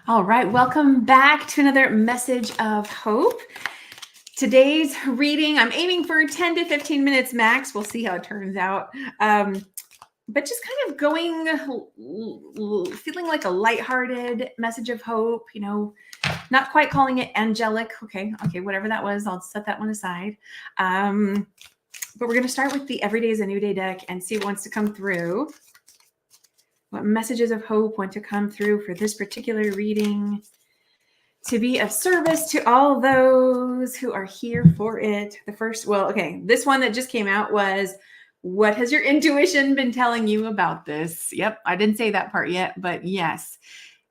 All right, welcome back to another message of hope. Today's reading, I'm aiming for 10 to 15 minutes max. We'll see how it turns out. But just kind of going, feeling like a lighthearted message of hope, not quite calling it angelic. Okay, whatever that was, I'll set that one aside. But we're going to start with the Every Day is a New Day deck and see what wants to come through. What messages of hope want to come through for this particular reading to be of service to all those who are here for it. This one that just came out was, what has your intuition been telling you about this? Yep, I didn't say that part yet, but yes,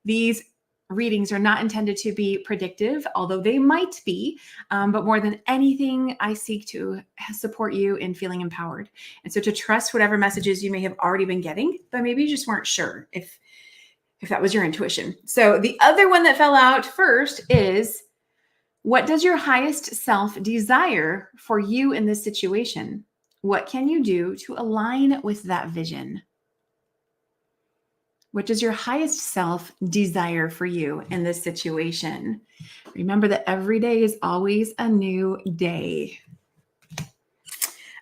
these readings are not intended to be predictive, although they might be, but more than anything, I seek to support you in feeling empowered. And so to trust whatever messages you may have already been getting, but maybe you just weren't sure if that was your intuition. So the other one that fell out first is, what does your highest self desire for you in this situation? What can you do to align with that vision? What does your highest self desire for you in this situation? Remember that every day is always a new day.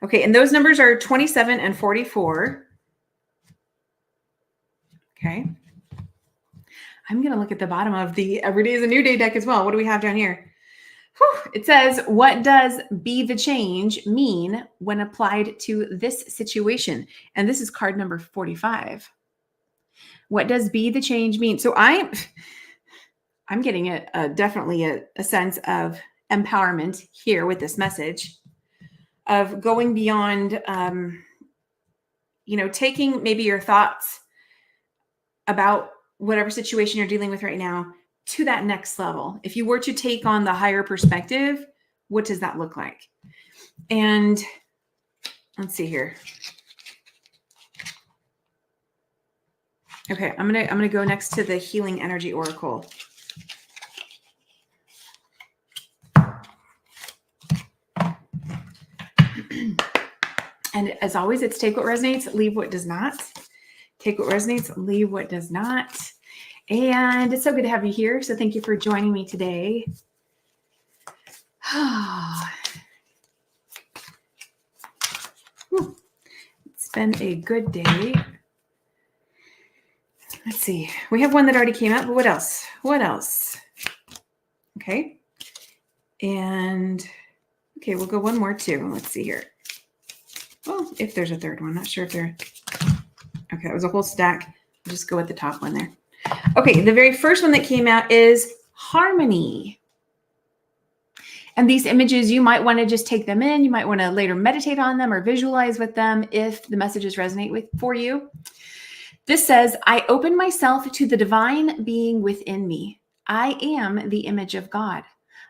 Okay, and those numbers are 27 and 44. Okay. I'm going to look at the bottom of the Every Day is a New Day deck as well. What do we have down here? It says, what does be the change mean when applied to this situation? And this is card number 45. What does be the change mean? So I'm getting definitely a sense of empowerment here with this message of going beyond, taking maybe your thoughts about whatever situation you're dealing with right now to that next level. If you were to take on the higher perspective, what does that look like? And let's see here. Okay, I'm gonna go next to the Healing Energy Oracle. And as always, it's take what resonates, leave what does not. Take what resonates, leave what does not. And it's so good to have you here. So thank you for joining me today. It's been a good day. Let's see. We have one that already came out, but what else? Okay. And okay, we'll go one more too. Let's see here. Well, if there's a third one, not sure if there. Okay, that was a whole stack. I'll just go with the top one there. Okay, the very first one that came out is harmony. And these images, you might want to just take them in. You might want to later meditate on them or visualize with them if the messages resonate for you. This says, I open myself to the divine being within me. I am the image of God.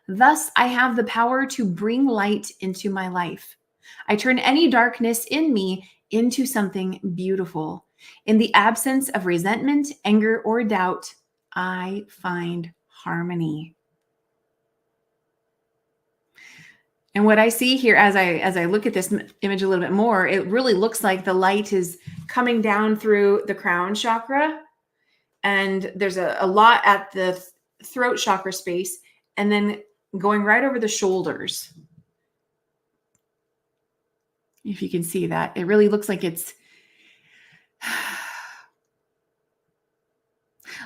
Thus, I have the power to bring light into my life. I turn any darkness in me into something beautiful. In the absence of resentment, anger, or doubt, I find harmony. And what I see here as I look at this image a little bit more, it really looks like the light is coming down through the crown chakra. And there's a lot at the throat chakra space, and then going right over the shoulders. If you can see that, it really looks like it's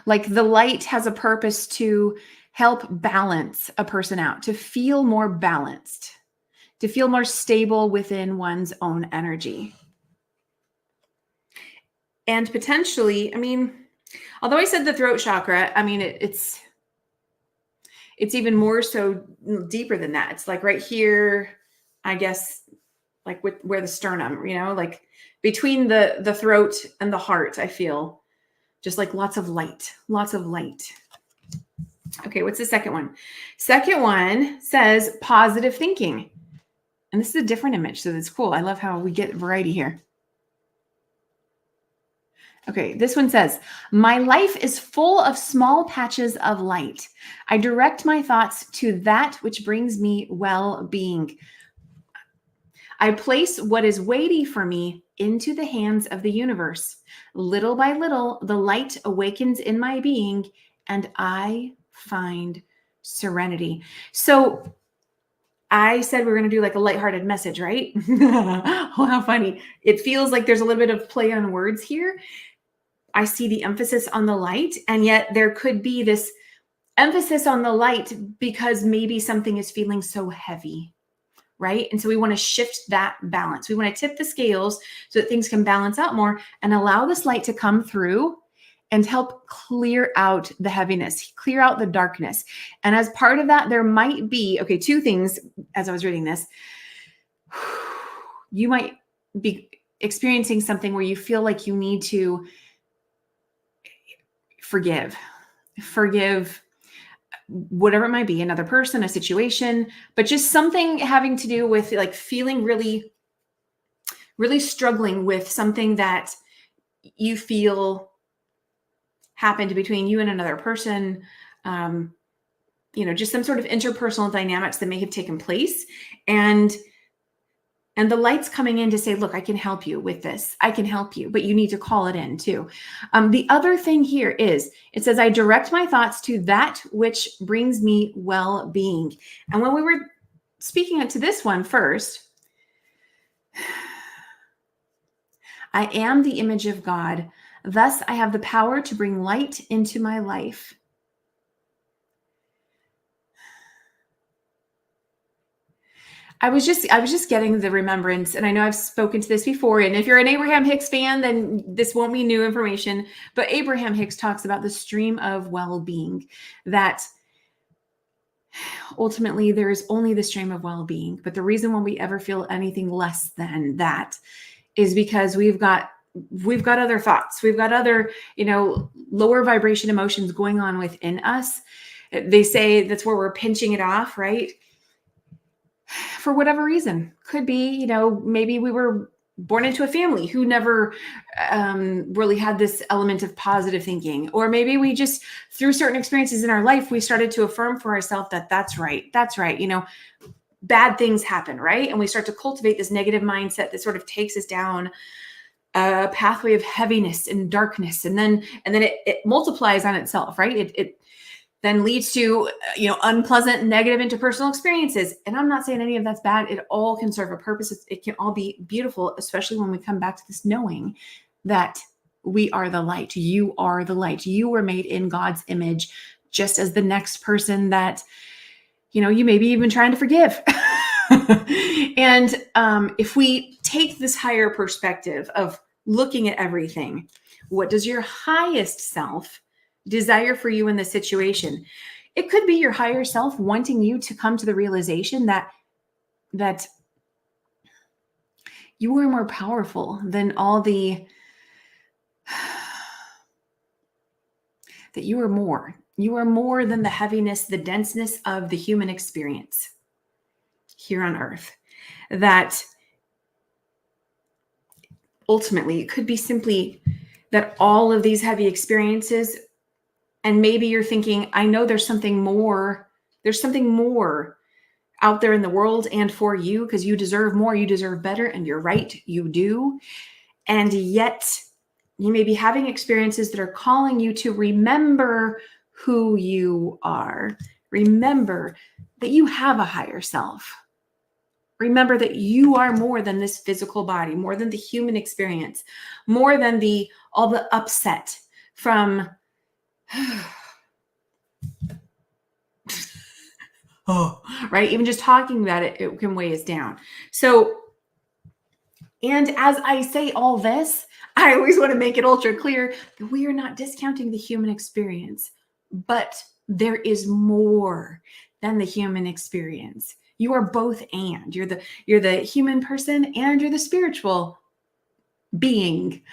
like the light has a purpose to help balance a person out, to feel more balanced, to feel more stable within one's own energy. And potentially, although I said the throat chakra, it's even more so deeper than that. It's like right here, I guess, like where the sternum, like between the throat and the heart, I feel just like lots of light. Okay, what's the second one? Second one says positive thinking. And this is a different image, so that's cool. I love how we get variety here. Okay, this one says, my life is full of small patches of light. I direct my thoughts to that which brings me well-being. I place what is weighty for me into the hands of the universe. Little by little, the light awakens in my being and I find serenity. So I said we were going to do like a lighthearted message, right? Oh, how funny. It feels like there's a little bit of play on words here. I see the emphasis on the light, and yet there could be this emphasis on the light because maybe something is feeling so heavy, right? And so we want to shift that balance. We want to tip the scales so that things can balance out more and allow this light to come through and help clear out the heaviness, clear out the darkness. And as part of that, there might be, okay, two things as I was reading this. You might be experiencing something where you feel like you need to forgive whatever it might be, another person, a situation, but just something having to do with like feeling really, really struggling with something that you feel happened between you and another person. Just some sort of interpersonal dynamics that may have taken place. And the light's coming in to say, look, I can help you with this. I can help you, but you need to call it in too. The other thing here is, it says, I direct my thoughts to that which brings me well-being. And when we were speaking to this one first, I am the image of God. Thus, I have the power to bring light into my life. I was just getting the remembrance, and I know I've spoken to this before, and if you're an Abraham Hicks fan, then this won't be new information, but Abraham Hicks talks about the stream of well-being, that ultimately there is only the stream of well-being, but the reason why we ever feel anything less than that is because we've got other thoughts, we've got other, lower vibration emotions going on within us. They say that's where we're pinching it off, right? For whatever reason. Could be, maybe we were born into a family who never really had this element of positive thinking. Or maybe we just, through certain experiences in our life, we started to affirm for ourselves that that's right. Bad things happen, right? And we start to cultivate this negative mindset that sort of takes us down a pathway of heaviness and darkness. And then it multiplies on itself, right? It then leads to, unpleasant, negative interpersonal experiences. And I'm not saying any of that's bad. It all can serve a purpose. It can all be beautiful, especially when we come back to this knowing that we are the light. You are the light. You were made in God's image, just as the next person that, you may be even trying to forgive. And if we take this higher perspective of looking at everything, what does your highest self desire for you in the situation? It could be your higher self wanting you to come to the realization that you are more powerful than all that you are more than the heaviness, the denseness of the human experience here on earth. That ultimately it could be simply that all of these heavy experiences, and maybe you're thinking, I know there's something more out there in the world and for you, because you deserve more, you deserve better, and you're right, you do. And yet you may be having experiences that are calling you to remember who you are. Remember that you have a higher self. Remember that you are more than this physical body, more than the human experience, more than all the upset from right? Even just talking about it, it can weigh us down. So, and as I say all this, I always want to make it ultra clear that we are not discounting the human experience, but there is more than the human experience. You are both, and you're the human person and you're the spiritual being,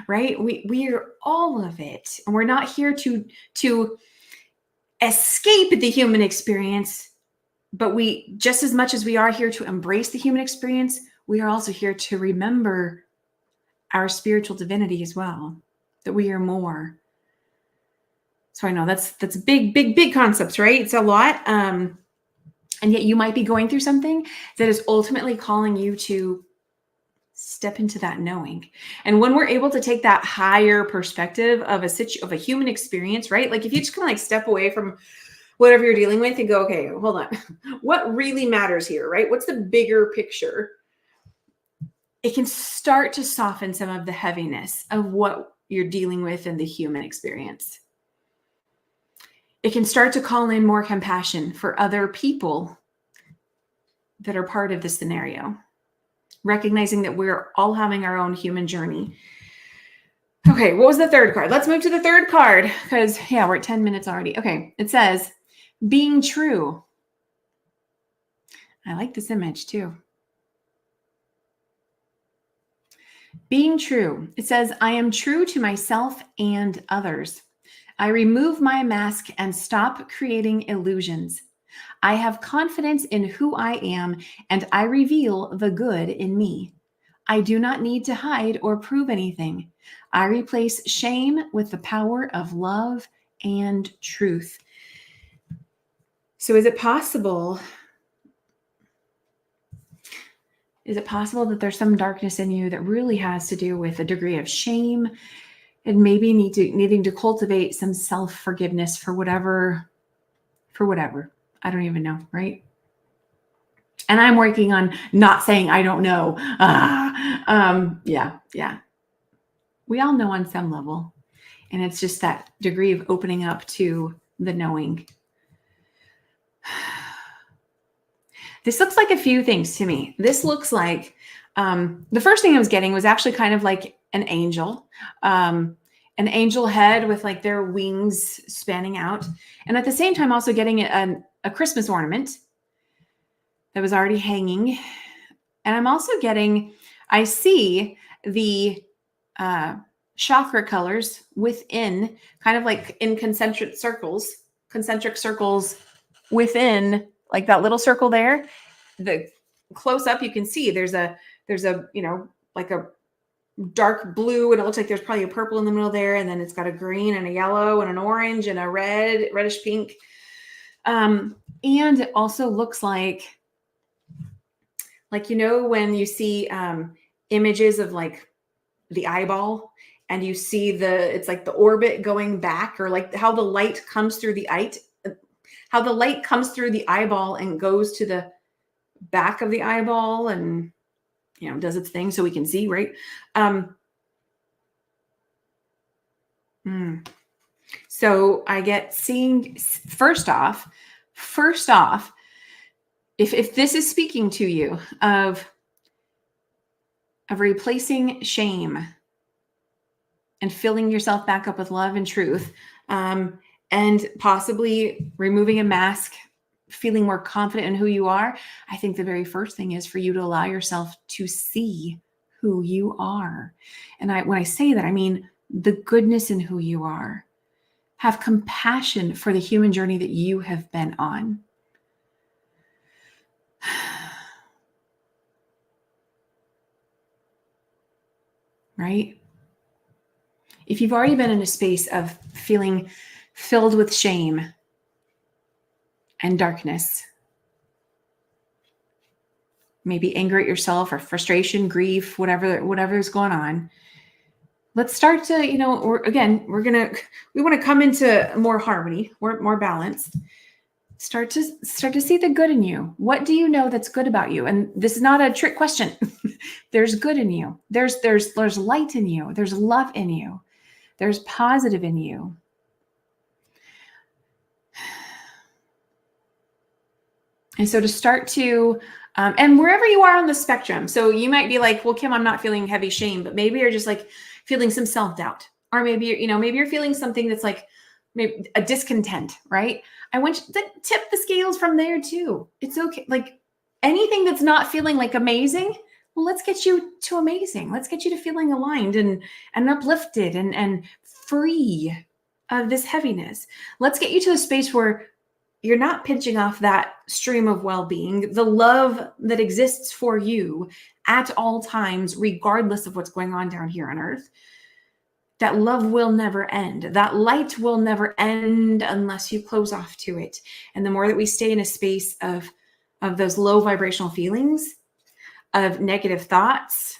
right? We are all of it, and we're not here to escape the human experience, but we, just as much as we are here to embrace the human experience, we are also here to remember our spiritual divinity as well, that we are more. So I know that's big concepts, right? It's a lot. And yet you might be going through something that is ultimately calling you to step into that knowing. And when we're able to take that higher perspective of a human experience, right? Like if you just kind of like step away from whatever you're dealing with and go, okay, hold on. What really matters here, right? What's the bigger picture? It can start to soften some of the heaviness of what you're dealing with in the human experience. It can start to call in more compassion for other people that are part of the scenario, recognizing that we're all having our own human journey. Okay, what was the third card? Let's move to the third card because, yeah, we're at 10 minutes already. Okay, it says, being true. I like this image too. Being true. It says, I am true to myself and others. I remove my mask and stop creating illusions. I have confidence in who I am, and I reveal the good in me. I do not need to hide or prove anything. I replace shame with the power of love and truth. So is it possible that there's some darkness in you that really has to do with a degree of shame and maybe needing to cultivate some self-forgiveness for whatever? I don't even know, right? And I'm working on not saying I don't know. Yeah. We all know on some level. And it's just that degree of opening up to the knowing. This looks like a few things to me. This looks like the first thing I was getting was actually kind of like an angel head with like their wings spanning out. And at the same time, also getting a Christmas ornament that was already hanging. And I'm also getting, I see the chakra colors within, kind of like in concentric circles within like that little circle there. The close up, you can see there's a, like a dark blue, and it looks like there's probably a purple in the middle there. And then it's got a green and a yellow and an orange and a reddish pink. And it also looks like, when you see images of like the eyeball and you see it's like the orbit going back, or like how the light comes through the eyeball and goes to the back of the eyeball and, does its thing so we can see, right? So I get seeing first off, if this is speaking to you of replacing shame and filling yourself back up with love and truth, and possibly removing a mask, feeling more confident in who you are, I think the very first thing is for you to allow yourself to see who you are. And when I say that, I mean the goodness in who you are. Have compassion for the human journey that you have been on. Right? If you've already been in a space of feeling filled with shame and darkness, maybe anger at yourself or frustration, grief, whatever is going on, let's start to, we want to come into more harmony, more balance. Start to see the good in you. What do you know that's good about you? And this is not a trick question. There's good in you. There's light in you. There's love in you. There's positive in you. And so to start to, and wherever you are on the spectrum, so you might be like, well, Kim, I'm not feeling heavy shame, but maybe you're just like feeling some self-doubt, or maybe you're feeling something that's like maybe a discontent, right? I want you to tip the scales from there too. It's okay. Like anything that's not feeling like amazing, well, let's get you to amazing. Let's get you to feeling aligned and uplifted and free of this heaviness. Let's get you to a space where you're not pinching off that stream of well-being, the love that exists for you at all times, regardless of what's going on down here on earth. That love will never end. That light will never end unless you close off to it. And the more that we stay in a space of those low vibrational feelings, of negative thoughts,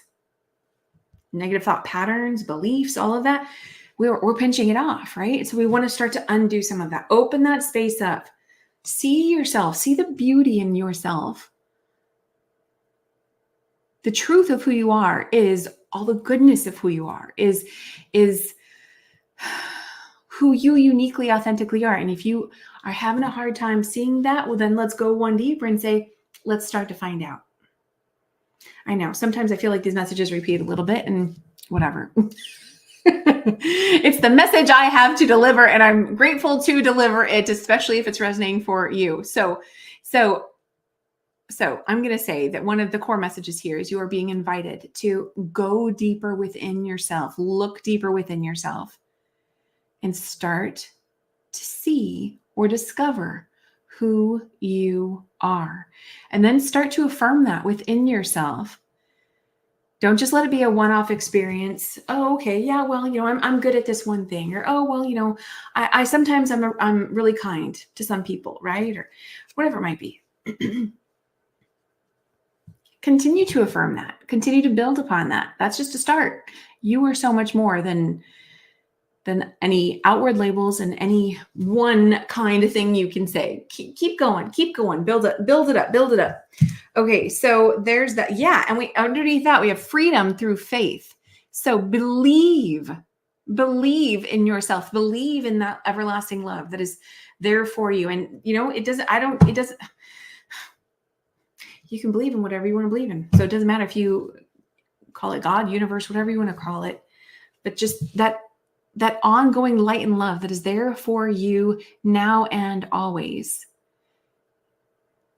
negative thought patterns, beliefs, all of that, we're pinching it off, right? So we want to start to undo some of that. Open that space up. See yourself. See the beauty in yourself. The truth of who you are is all the goodness of who you are, is who you uniquely, authentically are. And if you are having a hard time seeing that, well, then let's go one deeper and say, let's start to find out. I know sometimes I feel like these messages repeat a little bit and whatever. It's the message I have to deliver, and I'm grateful to deliver it, especially if it's resonating for you. So I'm going to say that one of the core messages here is you are being invited to go deeper within yourself, look deeper within yourself, and start to see or discover who you are. And then start to affirm that within yourself. Don't just let it be a one-off experience. Oh, okay. Yeah, well, I'm good at this one thing. Or, oh, well, I sometimes I'm really kind to some people, right? Or whatever it might be. Continue to affirm that. Continue to build upon that. That's just a start. You are so much more than any outward labels and any one kind of thing you can say. Keep going. Build it up. Okay, so there's that. Yeah, and underneath that we have freedom through faith. So believe in yourself. Believe in that everlasting love that is there for you. And it doesn't. You can believe in whatever you want to believe in. So it doesn't matter if you call it God, universe, whatever you want to call it, but just that ongoing light and love that is there for you now and always.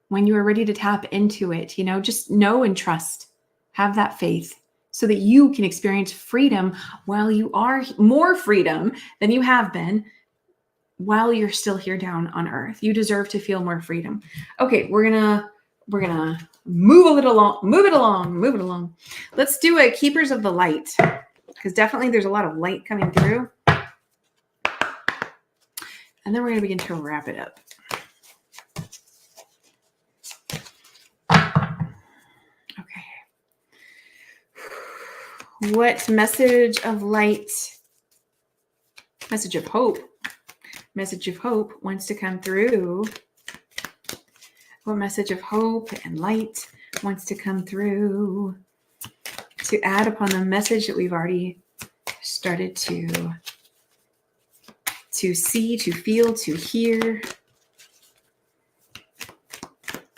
When you are ready to tap into it, just know and trust, have that faith so that you can experience freedom while you are more freedom than you have been while you're still here down on earth. You deserve to feel more freedom. Okay, we're going to move it along. Let's do a Keepers of the Light, because definitely there's a lot of light coming through. And then we're going to begin to wrap it up. Okay. What message of light, message of hope wants to come through? What message of hope and light wants to come through to add upon the message that we've already started to see, to feel, to hear,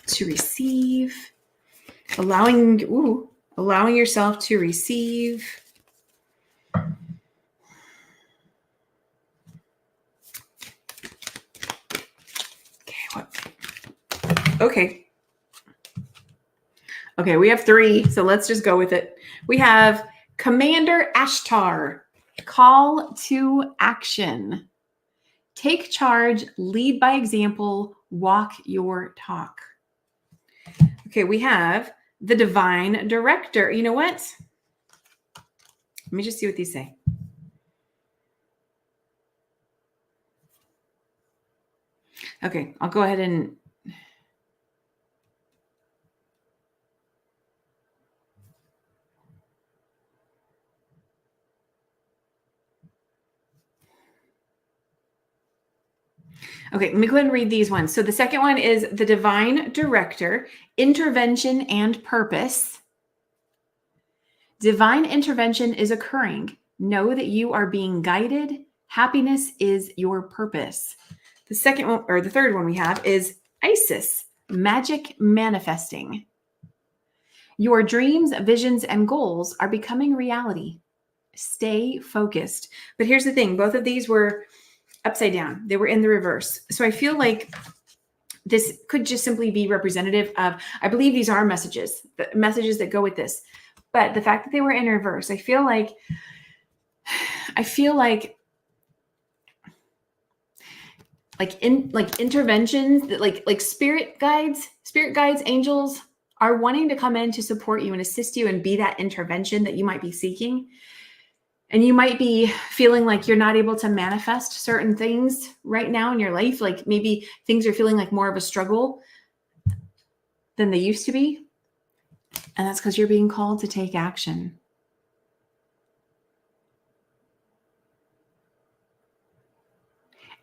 to receive, allowing yourself to receive. Okay, we have 3, so let's just go with it. We have Commander Ashtar, call to action. Take charge, lead by example, walk your talk. Okay, we have the Divine Director. You know what? Let me just see what these say. Okay, I'll go ahead and okay, let me go ahead and read these ones. So the second one is the Divine Director, intervention and purpose. Divine intervention is occurring. Know that you are being guided. Happiness is your purpose. The second one, or the third one we have, is Isis, magic manifesting. Your dreams, visions, and goals are becoming reality. Stay focused. But here's the thing. Both of these were upside down. They were in the reverse. So I feel like this could just simply be representative of, I believe these are messages, the messages that go with this. But the fact that they were in reverse, I feel like interventions that like spirit guides, angels are wanting to come in to support you and assist you and be that intervention that you might be seeking. And you might be feeling like you're not able to manifest certain things right now in your life. Like maybe things are feeling like more of a struggle than they used to be. And that's because you're being called to take action.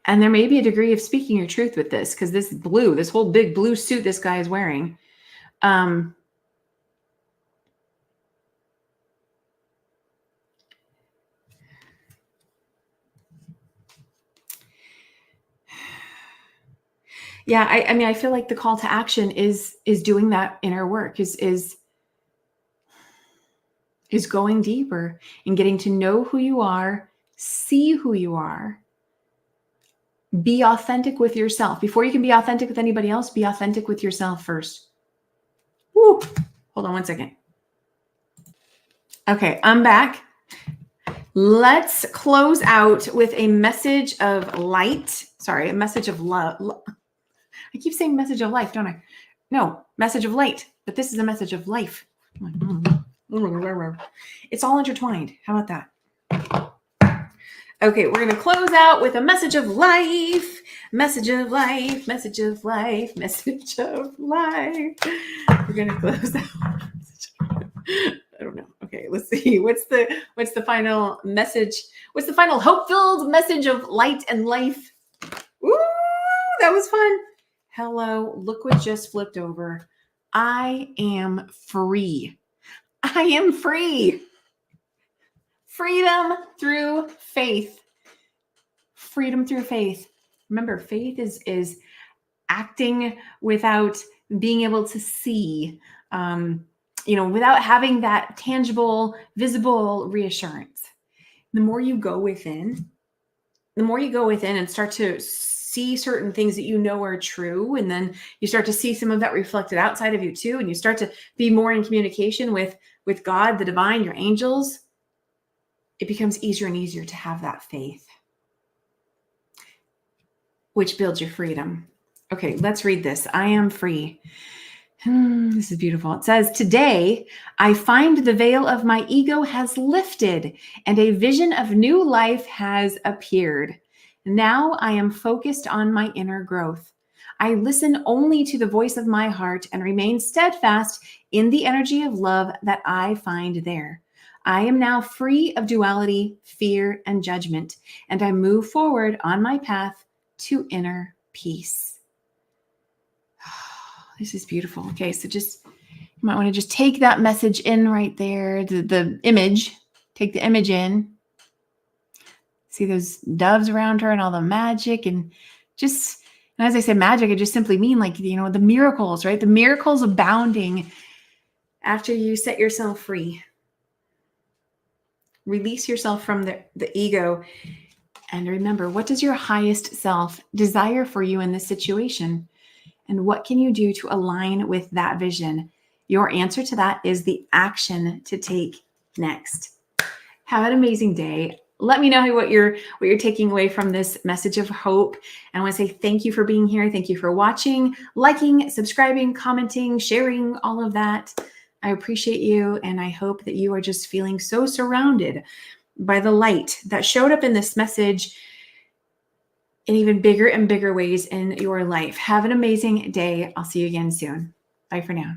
And there may be a degree of speaking your truth with this, because this whole big blue suit this guy is wearing. Yeah, I mean, I feel like the call to action is doing that inner work, is going deeper and getting to know who you are, see who you are, be authentic with yourself. Before you can be authentic with anybody else, be authentic with yourself first. Woo. Hold on one second. Okay, I'm back. Let's close out with a message of light. Sorry, a message of love. I keep saying message of life, don't I? No, message of light. But this is a message of life. It's all intertwined. How about that? Okay, we're going to close out with a message of life. Message of life, message of life, message of life. We're going to close out. I don't know. Okay, let's see. What's the final message? What's the final hope-filled message of light and life? Ooh, that was fun. Hello, look what just flipped over. I am free. I am free. Freedom through faith. Freedom through faith. Remember, faith is acting without being able to see, without having that tangible, visible reassurance. The more you go within and start to see certain things that you know are true, and then you start to see some of that reflected outside of you too, and you start to be more in communication with God, the divine, your angels, it becomes easier and easier to have that faith, which builds your freedom. Okay, let's read this. I am free. This is beautiful. It says, today, I find the veil of my ego has lifted and a vision of new life has appeared. Now I am focused on my inner growth. I listen only to the voice of my heart and remain steadfast in the energy of love that I find there. I am now free of duality, fear, and judgment, and I move forward on my path to inner peace. This is beautiful. Okay, so you might want to just take that message in right there, the image. Take the image in. See those doves around her and all the magic, and as I say magic, I just simply mean like, the miracles, right? The miracles abounding after you set yourself free. Release yourself from the ego. And remember, what does your highest self desire for you in this situation? And what can you do to align with that vision? Your answer to that is the action to take next. Have an amazing day. Let me know what you're taking away from this message of hope. And I want to say thank you for being here. Thank you for watching, liking, subscribing, commenting, sharing, all of that. I appreciate you. And I hope that you are just feeling so surrounded by the light that showed up in this message in even bigger and bigger ways in your life. Have an amazing day. I'll see you again soon. Bye for now.